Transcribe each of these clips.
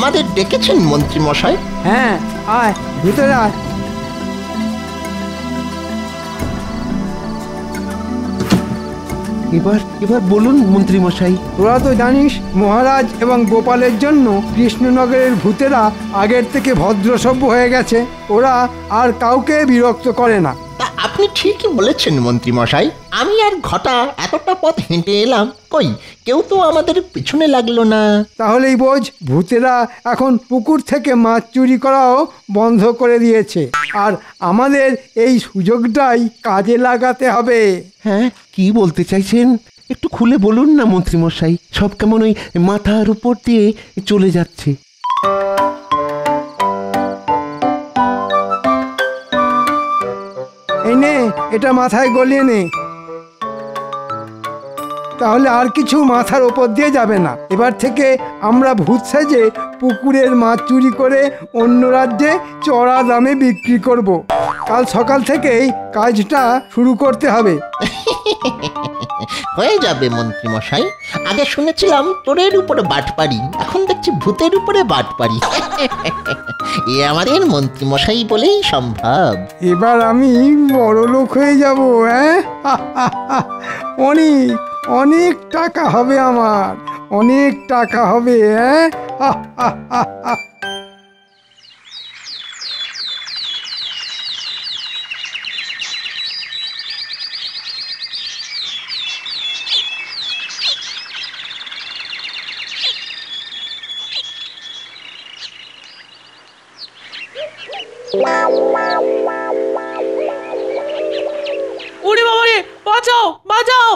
আমাদের ডেকেছেন মন্ত্রী মশাই? হ্যাঁ, আয় ভিতরে আয়। এবার বলুন মন্ত্রী মশাই। তোরা তো জানিস মহারাজ এবং গোপালের জন্য কৃষ্ণনগরের ভূতেরা আগের থেকে ভদ্রসভ্য হয়ে গেছে। ওরা আর কাউকে বিরক্ত করে না। তা আপনি ঠিকই বলেছেন মন্ত্রী মশাই। আমি আর ঘটা এতটা পথ হেঁটে এলাম, কই কেউ তো আমাদের পিছনে লাগলো না। তাহলেই বোঝ ভূতেরা এখন পুকুর থেকে মাছ চুরি করাও বন্ধ করে দিয়েছে। আর আমাদের এই সুযোগটাই কাজে লাগাতে হবে। হ্যাঁ, কি বলতে চাইছেন একটু খুলে বলুন না মন্ত্রী মশাই। সব কেমন ওই মাথার উপর দিয়ে চলে যাচ্ছে। এই নে, এটা মাথায় গলিয়ে নে, তাহলে আর কিছু মাথার ওপর দিয়ে যাবে না। এবার থেকে আমরা ভূত সেজে পুকুরের মাছ চুরি করে অন্য রাজ্যে চড়া দামে বিক্রি করব। কাল সকাল থেকেই কাজটা শুরু করতে হবে। হয়ে যাবে মন্ত্রী মশাই। আগে শুনেছিলাম তোরের উপরে বাটপাড়ি, এখন দেখছি ভূতের উপরে বাটপাড়ি। এ আমাদের মন্ত্রী মশাই বলেই সম্ভব। এবার আমি বড় লোক হয়ে যাব। হ্যাঁ, অনেক অনেক টাকা হবে আমার, অনেক টাকা হবে। হ্যাঁ, ওরে বাবারে, বাঁচাও বাঁচাও,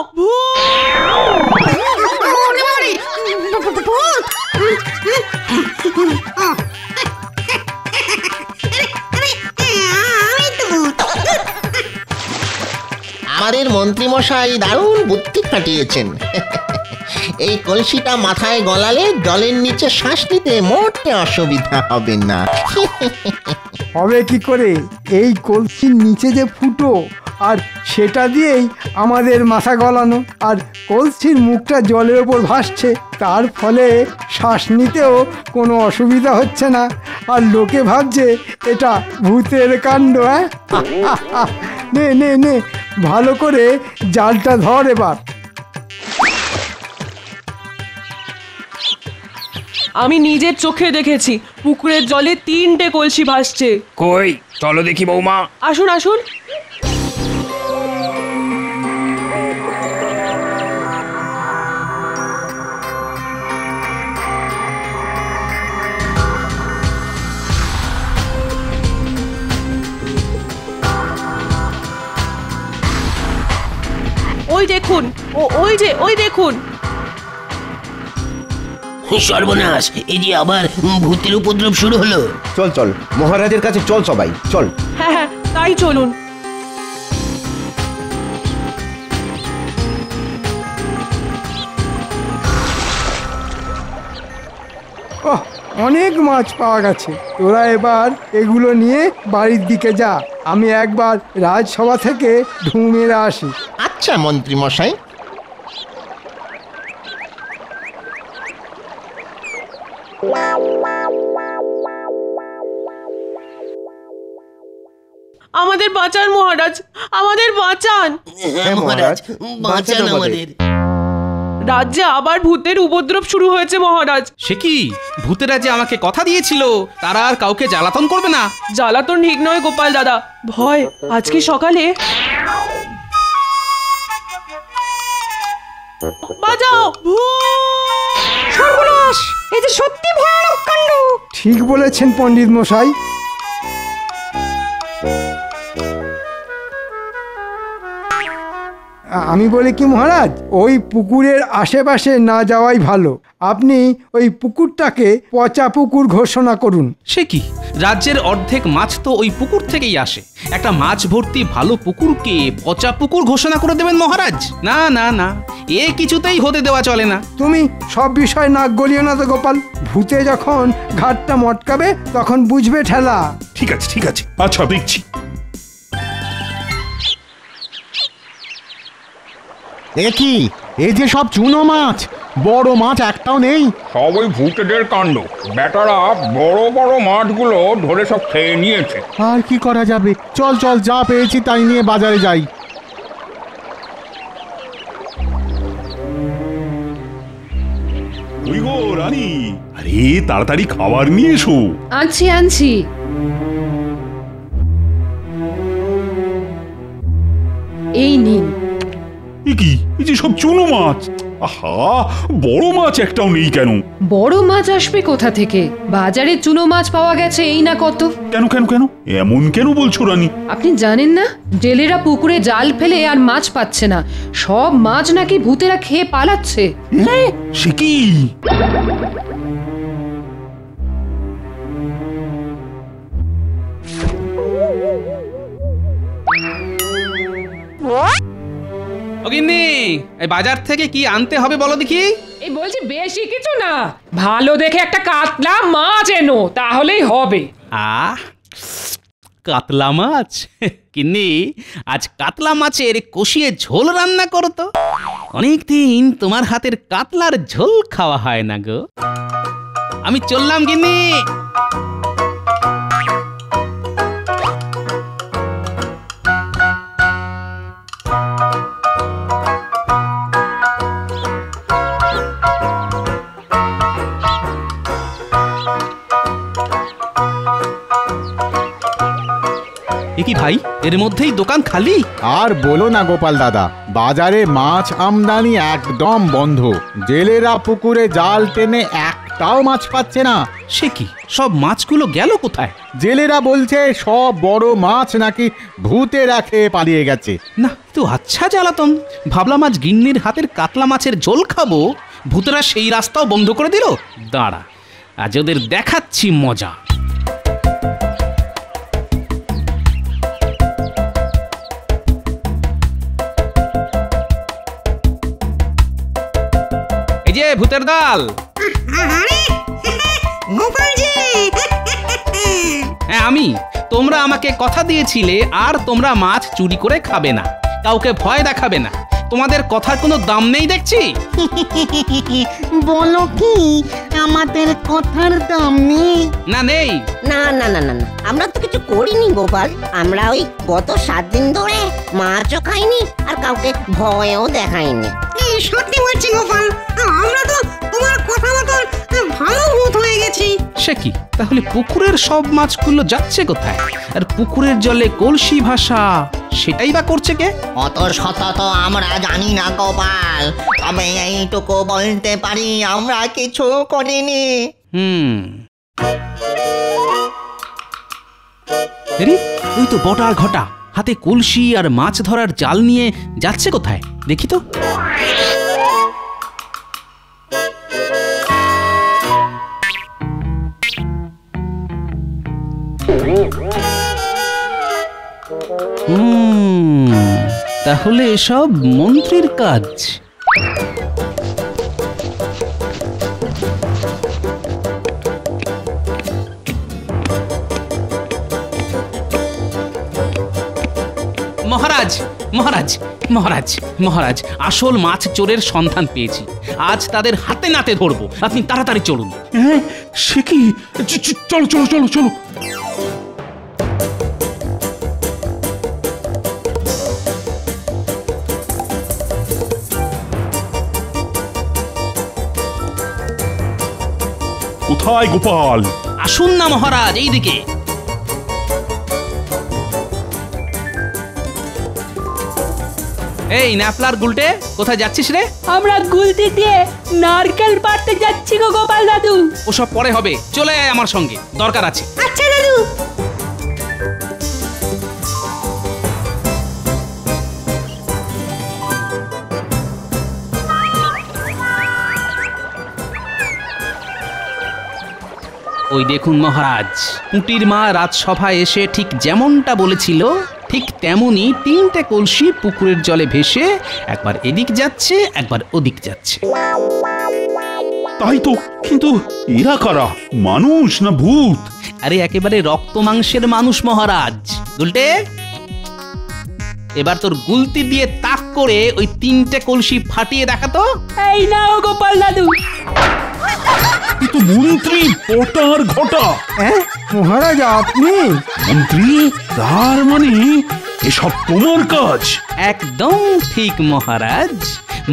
আমাদের মন্ত্রী মশাই দারুণ বুদ্ধি খাটিয়েছেন। এই কলসিটা মাথায় গলালে জলের নিচে শ্বাস নিতে মোটে অসুবিধা হবে না। হবে কি করে? এই কলসির নিচে যে ফুটো, আর সেটা দিয়েই আমাদের মাথা গলানো, আর কলসির মুখটা জলের ওপর ভাসছে, তার ফলে শ্বাস নিতেও কোনো অসুবিধা হচ্ছে না। আর লোকে ভাবছে এটা ভূতের কাণ্ড। হ্যাঁ, নে নে নে, ভালো করে জালটা ধর এবার। আমি নিজের চোখে দেখেছি পুকুরের জলে 3টে কলসি ভাসছে। কই চলো দেখি বৌমা। আসুন আসুন। ওই দেখুন, ওই দেখুন। সর্বনাশ, এই যে আবার ভূতের উপদ্রব শুরু হলো। চল চল মহারাজের কাছে চল, সবাই চল। হ্যাঁ হ্যাঁ, তাই চলুন। ওহ, অনেক মাছ পাওয়া গেছে। তোরা এবার এগুলো নিয়ে বাড়ির দিকে যা, আমি একবার রাজসভা থেকে ঢুঁ মেরে আসি। আচ্ছা মন্ত্রী মশাই। আমাদের বাঁচান মহারাজ, আমাদের বাঁচান। হ্যাঁ মহারাজ, বাঁচান আমাদের। রাজ্যে আবার ভূতের উপদ্রব শুরু হয়েছে মহারাজ। সে কি, ভূতেরা যে আমাকে কথা দিয়েছিল তারা আর কাউকে জ্বালাতন করবে না। জ্বালাতন ঠিক নয় গোপাল দাদা, ভয়। আজকে সকালে বাঁচাও, সর্বনাশ, এই যে সত্যি ভয়ানক কাণ্ড। ঠিক বলেছেন পণ্ডিত মশাই। আমি বলি কি মহারাজ, ওই পুকুরের আশেপাশে না যাওয়াই ভালো। আপনি ওই পুকুরটাকে পচা পুকুর ঘোষণা করুন। সে কি, রাজ্যের অর্ধেক মাছ তো ওই পুকুর থেকেই আসে। একটা মাছ ভর্তি ভালো পুকুরকে পচা পুকুর ঘোষণা করে দেবেন মহারাজ? না না না, এ কিছুতেই হতে দেওয়া চলে না। তুমি সব বিষয় নাক গলিও না তো গোপাল। ভূতে যখন ঘাটটা মটকাবে তখন বুঝবে ঠেলা। ঠিক আছে ঠিক আছে, আচ্ছা দেখছি। এ কি, এই যে সব চুনো মাছ, বড় মাছ একটাও নেই। সব ওই ভূতেদের কাণ্ড। বেটারা বড় বড় মাছগুলো ধরে সব খেয়ে নিয়েছে। আর কি করা যাবে, চল চল, যা পেয়েছি তাই নিয়ে বাজারে যাই। ওই গো রানী, আরে তাড়াতাড়ি খাবার নিয়ে এসো। আনছি আনছি। এই নিন। এ কি, এই যে সব চুনো মাছ। আহা, বড় মাছ একটাও নেই কেন? বড় মাছ আসবে কোথা থেকে? বাজারে চুনো মাছ পাওয়া গেছে এই না কত। কেন কেন কেন এমন কেন বলছো রানী? আপনি জানেন না, জেলেরা পুকুরে জাল ফেলে আর মাছ পাচ্ছে না, সব মাছ নাকি ভূতেরা খেয়ে পালাচ্ছে। সে কি? গিন্নি, এই বাজার থেকে কি আনতে হবে বলো দেখি। এই বলছি বেশি কিছু না, ভালো দেখে একটা কাতলা মাছ এনো, তাহলেই হবে। আহ, কাতলা মাছ? গিন্নি, আজ কাতলা মাছের কষিয়ে ঝোল রান্না করো তো। অনেকদিন তোমার হাতের কাতলার ঝোল খাওয়া হয় না গো। আমি চললাম গিন্নি। কি ভাই, এর মধ্যেই দোকান খালি? আর বলো না গোপাল দাদা, বাজারে মাছ আমদানি একদম বন্ধ। জেলেরা পুকুরে জাল টেনে একটাও মাছ পাচ্ছে না। সে কি, সব মাছগুলো গেল কোথায়? জেলেরা বলছে সব বড় মাছ নাকি ভূতেরা খেয়ে পালিয়ে গেছে। না, তো আচ্ছা জ্বালাতন। ভাবলাম আজ গিন্নির হাতের কাতলা মাছের ঝোল খাবো, ভূতেরা সেই রাস্তাও বন্ধ করে দিল। দাঁড়া, আজ ওদের দেখাচ্ছি মজা। এই যে ভূতের দল। হ্যাঁ আমি। তোমরা আমাকে কথা দিয়েছিলে আর তোমরা মাছ চুরি করে খাবে না, কাউকে ভয় দেখাবে না। তোমাদের কথার কোনো দাম নেই দেখছি। বলো কি আমাদের কথার দাম নেই? না নেই। না না না না, আমরা তো কিছু করিনি গোপাল। আমরা ওই গত 7 দিন ধরে মাছও খাইনি আর কাউকে ভয়ও দেখাইনি। সত্যি বলছি গোপাল, আমরা তো তোমার কথা মতো ভালো ভূত হয়ে গেছি। সে কি, তাহলে পুকুরের সব মাছগুলো যাচ্ছে কোথায়? আর পুকুরের জলে কলসি ভাষা, সেটাই বা করছে কে? অত শত তো আমরা জানি না গোপাল, তবে এইটুকু বলতে পারি আমরা কিছু করিনি। ওই তো বটার ঘটা, হাতে কলসি আর মাছ ধরার জাল নিয়ে যাচ্ছে কোথায় দেখি তো। তাহলে এসব মন্ত্রীর কাজ। মহারাজ মহারাজ মহারাজ মহারাজ, আসল মাছ চোরের সন্ধান পেয়েছি। আজ তাদের হাতে নাতে ধরবো, আপনি তাড়াতাড়ি চলুন। হ্যাঁ, সে কি? চলো চলো চলো চলো। কোথায় গোপাল? আসুন না মহারাজ, এইদিকে। এই ন্যাপলার গুলটে, কোথায় যাচ্ছিস রে? আমরা গুলতি দিয়ে নারকেল পাড়তে যাচ্ছি গো গোপাল দাদু। ওসব পরে হবে, চলে আয় আমার সঙ্গে, দরকার আছে। আচ্ছা দাদু। ওই দেখুন মহারাজ, পুঁটির মা রাজসভায় এসে ঠিক যেমনটা বলেছিল ঠিক তেমনি 3টে কলসি পুকুরের জলে ভেসে একবার এদিক যাচ্ছে একবার ওদিক যাচ্ছে। তাই তো, কিন্তু এরা কারা? মানুষ না ভূত? আরে একেবারে রক্ত মাংসের মানুষ মহারাজ। গুলটে, এবার তোর গুলতি দিয়ে তাক করে ওই 3টে কলসি ফাটিয়ে দেখাতো। এই নাও গোপাল দাদু। এ তো মন্ত্রী বটা আর ঘটা। হ্যাঁ মহারাজ আপনি? মন্ত্রী, তার মানে এসব তোমার কাজ? একদম ঠিক মহারাজ।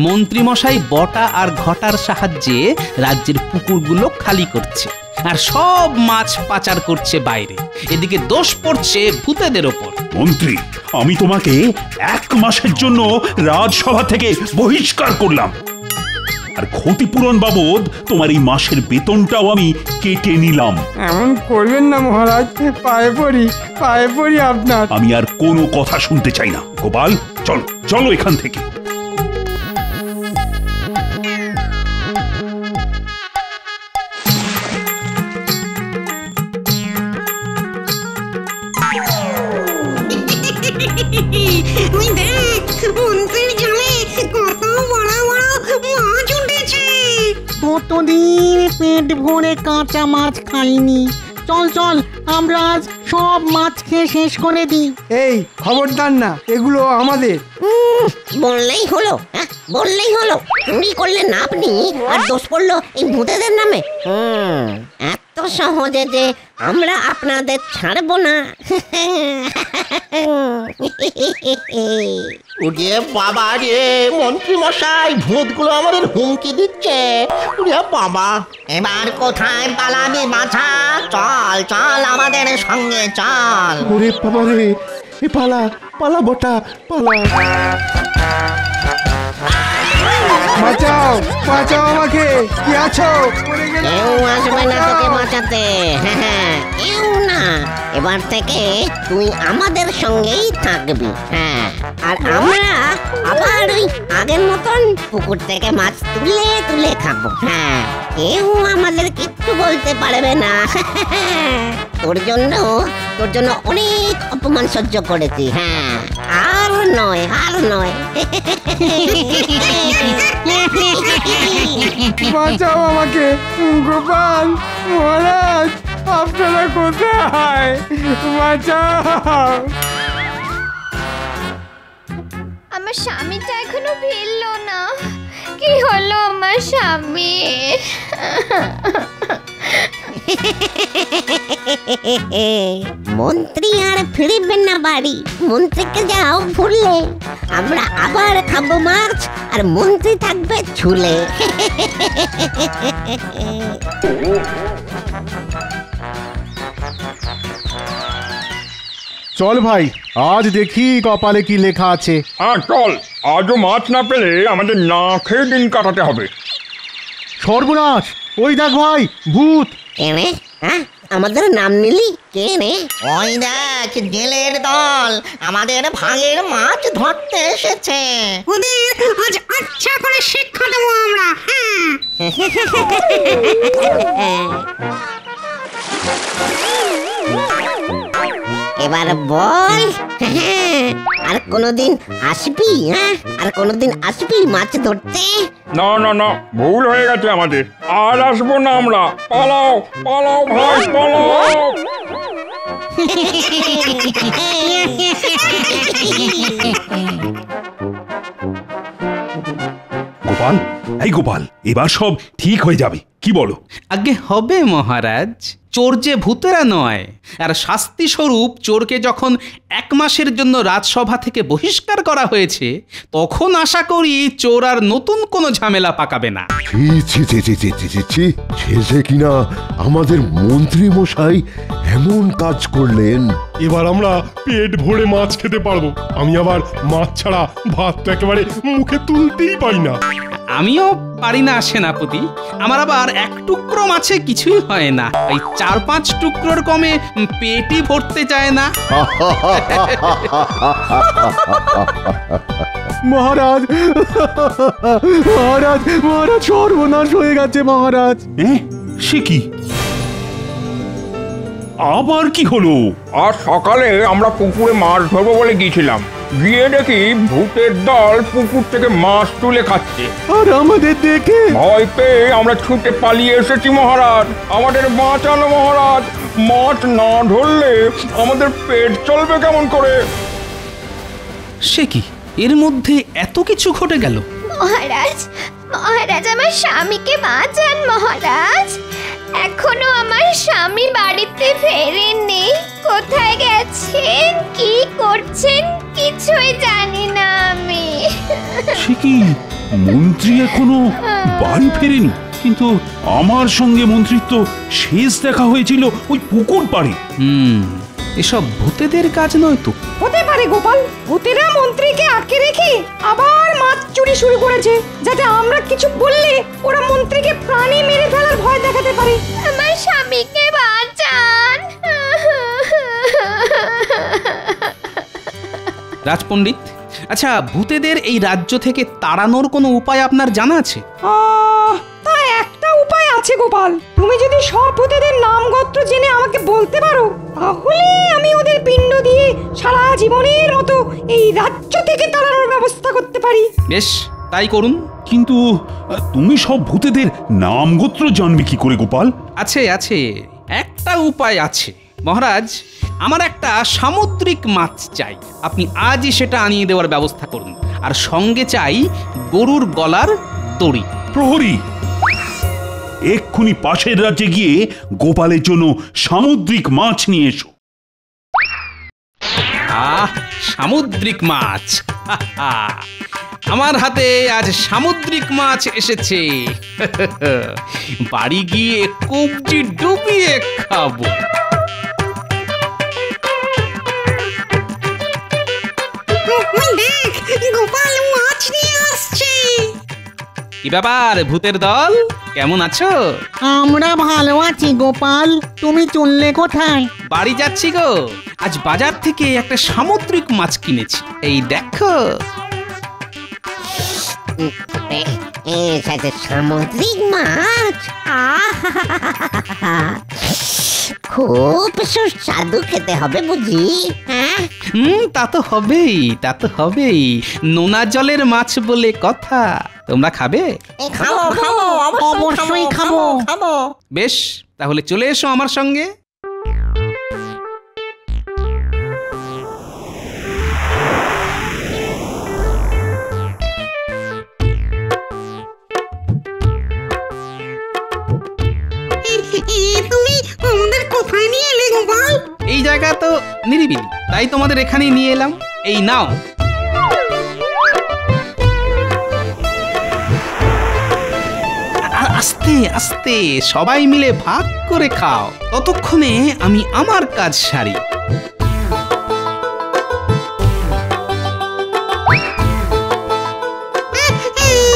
মন্ত্রী মশাই বটা আর ঘটার সাহায্যে রাজ্যের পুকুরগুলো খালি করছে আর সব মাছ পাচার করছে বাইরে। এদিকে দোষ পড়ছে ভূতেদের ওপর। মন্ত্রী, আমি তোমাকে 1 মাসের জন্য রাজসভা থেকে বহিষ্কার করলাম, আর ক্ষতিপূরণ বাবদ তোমার এই মাসের বেতনটাও আমি কেটে নিলাম। এমন করবেন না মহারাজ, পায়ে পড়ি আপনার। আমি আর কোনো কথা শুনতে চাই না। গোপাল, চলো চলো এখান থেকে। ওই দেখ, মন্ত্রীর জালে কত বড় বড় মাছ উঠেছে। কতদিন পেট ভরে কাঁচা মাছ খাইনি। চল চল, আমরা আজ সব মাছ খেয়ে শেষ করে দিই। এই খবরদার না, এগুলো আমাদের। বললেই হলো, বললেই হলো। চুরি করলেন আপনি আর দোষ পড়লো এই ভূতেদের নামে। এত সহজে যে আমরা আপনাদের ছাড়বো না। ওরে বাবা রে, মন্ত্রী মশাই, ভূতগুলো আমাদের হুমকি দিচ্ছে। ওরে বাবা, এবার কোথায় পালাবি বাছা? চল চল আমাদের সঙ্গে চল। ওরে বাবা রে, এ পালা পালা বটা পালা। বাঁচাও বাঁচাও আমাকে, কি আছো? কেউ আসবে না তোকে বাঁচাতে। কেউ না। এবার থেকে তুই আমাদের সঙ্গেই থাকবি। হ্যাঁ, আর আমরা আবার ওই আগের মতন পুকুর থেকে মাছ তুলে তুলে খাবো। হ্যাঁ, কেউ আমাদের কিচ্ছু বলতে পারবে না। তোর জন্য অনেক অপমান সহ্য করেছি। হ্যাঁ, আর নয়। বাঁচাও আমাকে, গোপাল মহারাজ, আপনারা কোথায়? বাঁচাও। আমার স্বামীটা এখনো ফিরলো না। কি হলো আমার স্বামী? মন্ত্রী আর ফিরবেন না বাড়ি। মন্ত্রীকে যাও ভুললে। আমরা আবার খাবো মাছ আর মন্ত্রী থাকবে ঝুলে। চল ভাই, আজ দেখি কপালে কি লেখা আছে। হ্যাঁ চল, আজও মাছ না পেলে আমাদের না খেয়ে দিন কাটাতে হবে। সর্বনাশ, ওই দেখ ভাই, ভূত। কেনে? হ্যাঁ, আমাদের নাম নিলি? কে রে? ওই দেখ, জেলের দল আমাদের ভাগের মাছ ধরতে এসেছে। ওদের আজ আচ্ছা করে শিক্ষা দেবো আমরা। এবার বল, আর কোনোদিন আসবি? আর কোনোদিন আসবি মাছ ধরতে? না না না, ভুল হয়ে গেছে আমাদের। আর আসবো না আমরা। পালাও পালাও ভাই, পালাও। গোপাল, এই গোপাল, এবার সব ঠিক হয়ে যাবে, কি বলো? আগে হবে মহারাজ। চোর যে ভূতেরা নয়, আর শাস্তি স্বরূপ চোরকে যখন 1 মাসের জন্য রাজসভা থেকে বহিষ্কার করা হয়েছে, তখন আশা করি চোর আর নতুন কোনো ঝামেলা পাকাবে না। শেষে কিনা আমাদের মন্ত্রী মশাই এমন কাজ করলেন। এবার আমরা পেট ভরে মাছ খেতে পারবো। আমি আবার মাছ ছাড়া ভাত তো একেবারে মুখে তুলতেই পারি না। আমিও পারি না সেনাপতি। আমার আবার 1 টুকরো মাছে কিছুই হয় না। এই 4-5 টুকরোর কমে পেটই ভরতে যায় না। মহারাজ মহারাজ মহারাজ, সর্বনাশ হয়ে গেছে মহারাজ। সে কি? আবার কি হলো? আজ সকালে আমরা পুকুরে মাছ ধরবো বলে গিয়েছিলাম। গিয়ে দেখি ভূতের দল পুকুর থেকে মাছ তুলে খাচ্ছে। আর আমাদের দেখে ভয় পেয়ে আমরা ছুটে পালিয়ে এসেছি মহারাজ। আমাদের বাঁচানো মহারাজ। মাছ না ধরলে আমাদের পেট চলবে কেমন করে? সে কি, এর মধ্যে এত কিছু ঘটে গেল? মহারাজ, মহারাজ আমার স্বামীকে বাঁচান মহারাজ। এখনো আমার স্বামী বাড়িতে ফেরেননি। কোথায় গেছেন, কি করছেন কিছুই জানি না আমি। সে কি, মন্ত্রী এখনো বাড়ি ফেরেনি? কিন্তু আমার সঙ্গে মন্ত্রীর তো শেষ দেখা হয়েছিল ওই পুকুর পাড়ে। এসব ভূতেদের কাজ নয় তো? হতে পারে গোপাল, ভূতেরা মন্ত্রীকে আটকে রেখে আবার মাছ চুরি শুরু করেছে, যাতে আমরা কিছু বললে ওরা মন্ত্রীকে প্রাণে মেরে ফেলার ভয় দেখাতে পারে। আমার স্বামীকে বাঁচান। রাজপণ্ডিত, আচ্ছা ভূতেদের এই রাজ্য থেকে তাড়ানোর কোনো উপায় আপনার জানা আছে? তা একটা উপায় আছে গোপাল। তুমি যদি সব ভূতেদের নাম গোত্র জেনে আমাকে বলতে পারো, তাহলে আমি ওদের পিণ্ড দিয়ে সারা জীবনের মতো এই রাজ্য থেকে তাড়ানোর ব্যবস্থা করতে পারি। বেশ, তাই করুন। কিন্তু তুমি সব ভূতেদের নাম গোত্র জানবে কি করে গোপাল? আছে আছে, একটা উপায় আছে মহারাজ। আমার একটা সামুদ্রিক মাছ চাই, আপনি আজই সেটা আনিয়ে দেওয়ার ব্যবস্থা করুন। আর সঙ্গে চাই গরুর গলার দড়ি। প্রহরী, এক্ষুনি পাশের রাজ্যে গিয়ে গোপালের জন্য সামুদ্রিক মাছ নিয়ে এসো। সামুদ্রিক মাছ, আমার হাতে আজ সামুদ্রিক মাছ এসেছে। বাড়ি গিয়ে কবজি ডুবিয়ে খাবো। গোপাল মাছ নিয়ে আসছে। কি ব্যাপার ভূতের দল, কেমন আছো? আমরা ভালো আছি গোপাল, তুমি চললে কোথায়? বাড়ি যাচ্ছি গো। আজ বাজার থেকে একটা সামুদ্রিক মাছ কিনেছি, এই দেখো। সামুদ্রিক মাছ খুব সুস্বাদু খেতে হবে বুঝি। তা তো হবেই, তা তো হবেই। নোনা জলের মাছ বলে কথা। তোমরা খাবে? অবশ্যই খাবো। বেশ, তাহলে চলে এসো আমার সঙ্গে। তুমি আমাদের কোথায় নিয়ে এলে গোপাল? এই জায়গা তো নিরিবিলি, তাই তোমাদের এখানেই নিয়ে এলাম। এই নাও। আস্তে আস্তে সবাই মিলে ভাগ করে খাও, ততক্ষণে আমি আমার কাজ সারি।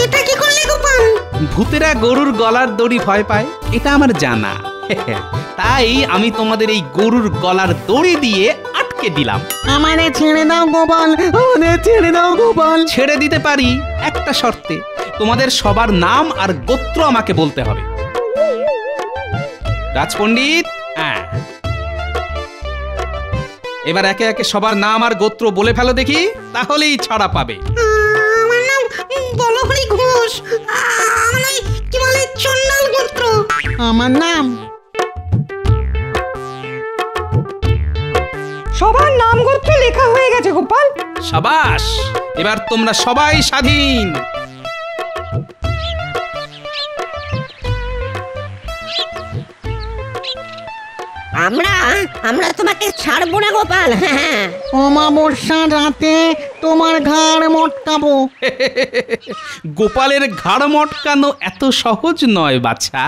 এটা কি করলে গোপাল? ভূতেরা গরুর গলার দড়ি ভয় পায়, এটা আমার জানা। তাই আমি তোমাদের এই গরুর গলার দড়ি দিয়ে আটকে দিলাম। আমারে ছেড়ে দাও গোপাল, আমাদের ছেড়ে দাও গোপাল। ছেড়ে দিতে পারি একটা শর্তে, তোমাদের সবার নাম আর গোত্র আমাকে বলতে হবে। রাজপণ্ডিত, এবার একে একে সবার নাম আর গোত্র বলে ফেলো দেখি, তাহলেই ছাড়া পাবে। আমার নাম বলহরি ঘোষ। আমার ওই কি বলে চন্ডাল গোত্র। আমার নাম। সবার নাম গোত্র লেখা হয়ে গেছে গোপাল। সাবাস, এবার তোমরা সবাই স্বাধীন। আমরা তোমাকে ছাড়বো না গোপাল। অমাবস্যার রাতে তোমার ঘাড় মটকাবো। গোপালের ঘাড় মটকানো এত সহজ নয় বাছা।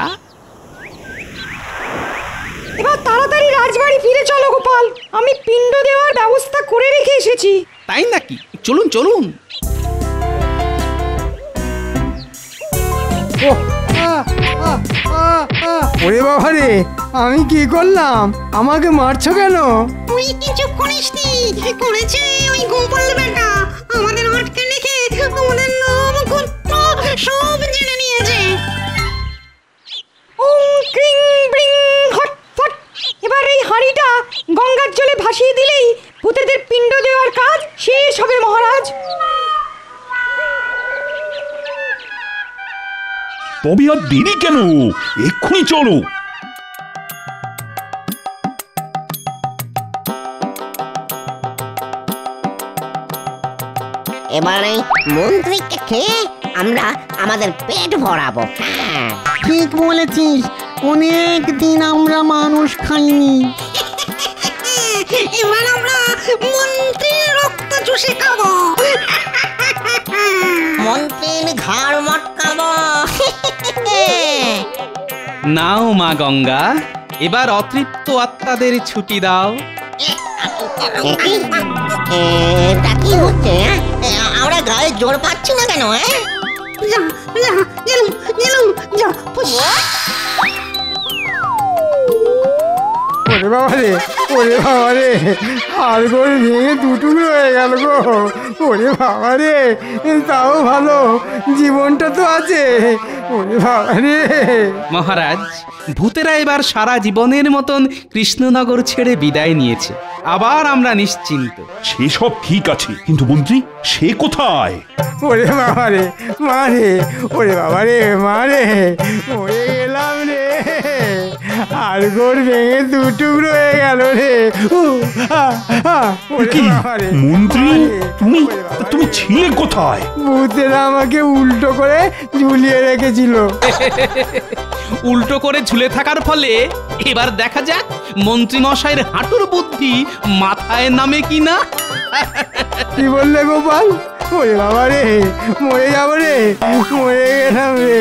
এবার তাড়াতাড়ি রাজবাড়ি ফিরে চলো গোপাল, আমি পিণ্ড দেওয়ার ব্যবস্থা করে রেখে এসেছি। তাই নাকি? চলুন চলুন। ওরে বাবা রে, আমি কি করলাম? আমাকে মারছো কেন? তুই কিছু করিসনি, করেছে ওই গোপাল বেটা। আমাদের আটকে রেখে আমাদের নাম গোত্র সব জেনে নিয়েছে। ওং ক্রিং ব্রিং হট ফট। এবার এই হাঁড়িটা গঙ্গার জলে ভাসিয়ে দিলেই ভূতেদের পিণ্ড দেওয়ার কাজ শেষ হবে মহারাজ। তবে আর দেরি কেন, এক্ষুনি চলো। এবার এই মন্ত্রীকে খেয়ে আমরা আমাদের পেট ভরাবো। হ্যাঁ, ঠিক বলেছিস, অনেক দিন আমরা মানুষ খাইনি। এবার আমরা মন্ত্রীর রক্ত চুষে খাবো, মন্ত্রীর ঘাড় মটকাবো। নাও মা গঙ্গা, এবার অতৃপ্ত আত্মাদের ছুটি দাও। এটা কি হচ্ছে? আমরা গায়ে জোর পাচ্ছি না কেন? ওরে বাবা রে, ওরে বাবা রে, হাড় গোড় ভেঙে দুটুকরো হয়ে গেল গো। ওরে বাবা রে, তাও ভালো জীবনটা তো আছে। ওরে বাবা রে। মহারাজ, ভূতেরা এবার সারা জীবনের মতন কৃষ্ণনগর ছেড়ে বিদায় নিয়েছে, আবার আমরা নিশ্চিন্ত। সেসব ঠিক আছে, কিন্তু মন্ত্রী সে কোথায়? ওরে বাবা রে, মা রে, ওরে বাবা রে, মা রে, মরে গেলাম রে, হাড় গোড় ভেঙে দুটুকরো হয়ে গেল রে। মন্ত্রী তুমি ছিলে কোথায়? ভূতেরা আমাকে উল্টো করে ঝুলিয়ে রেখেছিল। উল্টো করে ঝুলে থাকার ফলে এবার দেখা যাক মন্ত্রী মশাইয়ের হাঁটুর বুদ্ধি মাথায় নামে কিনা। কি বললে গোপাল? ওরে বাবা রে, মরে যাবো রে, মরে গেলাম রে।